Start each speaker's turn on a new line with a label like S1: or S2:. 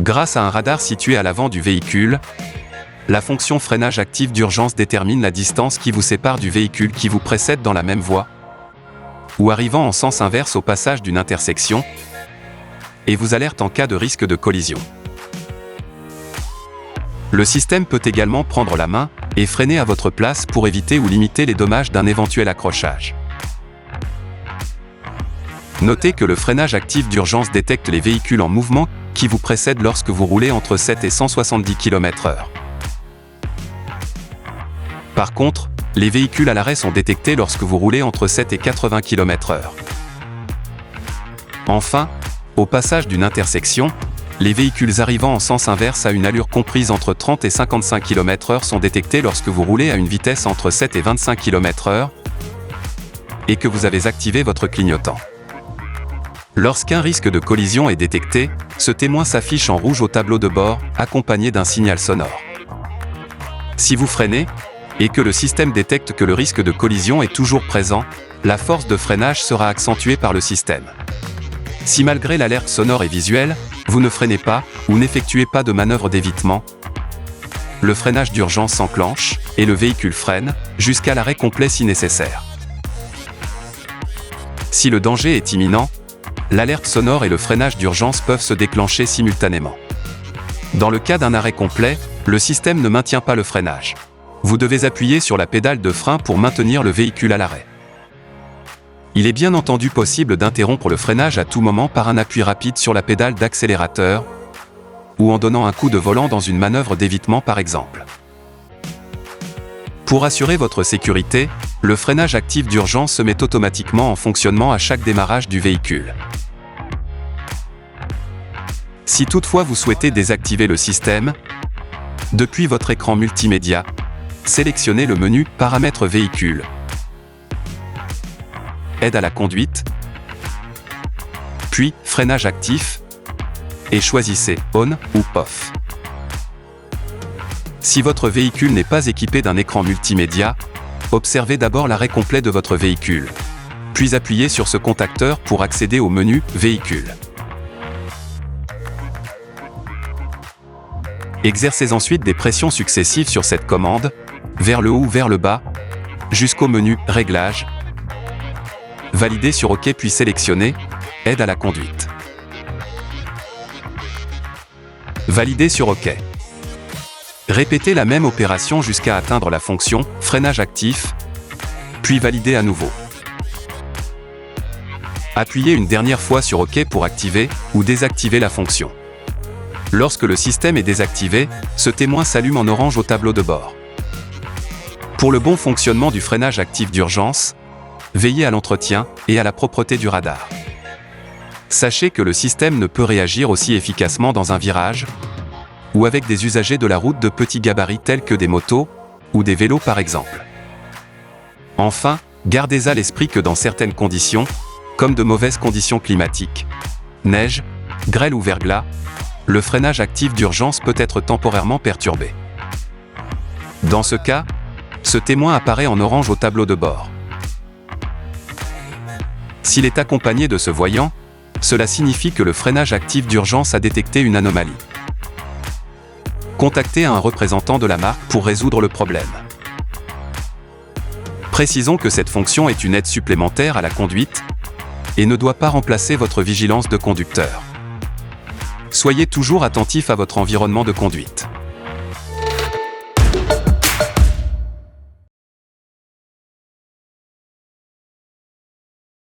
S1: Grâce à un radar situé à l'avant du véhicule, la fonction freinage actif d'urgence détermine la distance qui vous sépare du véhicule qui vous précède dans la même voie ou arrivant en sens inverse au passage d'une intersection et vous alerte en cas de risque de collision. Le système peut également prendre la main et freiner à votre place pour éviter ou limiter les dommages d'un éventuel accrochage. Notez que le freinage actif d'urgence détecte les véhicules en mouvement qui vous précèdent lorsque vous roulez entre 7 et 170 km/h. Par contre, les véhicules à l'arrêt sont détectés lorsque vous roulez entre 7 et 80 km/h. Enfin, au passage d'une intersection, les véhicules arrivant en sens inverse à une allure comprise entre 30 et 55 km/h sont détectés lorsque vous roulez à une vitesse entre 7 et 25 km/h et que vous avez activé votre clignotant. Lorsqu'un risque de collision est détecté, ce témoin s'affiche en rouge au tableau de bord, accompagné d'un signal sonore. Si vous freinez, et que le système détecte que le risque de collision est toujours présent, la force de freinage sera accentuée par le système. Si malgré l'alerte sonore et visuelle, vous ne freinez pas, ou n'effectuez pas de manœuvre d'évitement, le freinage d'urgence s'enclenche, et le véhicule freine, jusqu'à l'arrêt complet si nécessaire. Si le danger est imminent, l'alerte sonore et le freinage d'urgence peuvent se déclencher simultanément. Dans le cas d'un arrêt complet, le système ne maintient pas le freinage. Vous devez appuyer sur la pédale de frein pour maintenir le véhicule à l'arrêt. Il est bien entendu possible d'interrompre le freinage à tout moment par un appui rapide sur la pédale d'accélérateur ou en donnant un coup de volant dans une manœuvre d'évitement par exemple. Pour assurer votre sécurité, le freinage actif d'urgence se met automatiquement en fonctionnement à chaque démarrage du véhicule. Si toutefois vous souhaitez désactiver le système, depuis votre écran multimédia, sélectionnez le menu « Paramètres véhicule », Aide à la conduite, puis Freinage actif, et choisissez On ou Off. Si votre véhicule n'est pas équipé d'un écran multimédia, observez d'abord l'arrêt complet de votre véhicule, puis appuyez sur ce contacteur pour accéder au menu « Véhicule ». Exercez ensuite des pressions successives sur cette commande, vers le haut ou vers le bas, jusqu'au menu « Réglages ». Validez sur OK puis sélectionnez « Aide à la conduite ». Validez sur OK. Répétez la même opération jusqu'à atteindre la fonction « Freinage actif », puis validez à nouveau. Appuyez une dernière fois sur OK pour activer ou désactiver la fonction. Lorsque le système est désactivé, ce témoin s'allume en orange au tableau de bord. Pour le bon fonctionnement du freinage actif d'urgence, veillez à l'entretien et à la propreté du radar. Sachez que le système ne peut réagir aussi efficacement dans un virage ou avec des usagers de la route de petits gabarits tels que des motos ou des vélos par exemple. Enfin, gardez à l'esprit que dans certaines conditions, comme de mauvaises conditions climatiques, neige, grêle ou verglas, le freinage actif d'urgence peut être temporairement perturbé. Dans ce cas, ce témoin apparaît en orange au tableau de bord. S'il est accompagné de ce voyant, cela signifie que le freinage actif d'urgence a détecté une anomalie. Contactez un représentant de la marque pour résoudre le problème. Précisons que cette fonction est une aide supplémentaire à la conduite et ne doit pas remplacer votre vigilance de conducteur. Soyez toujours attentif à votre environnement de conduite.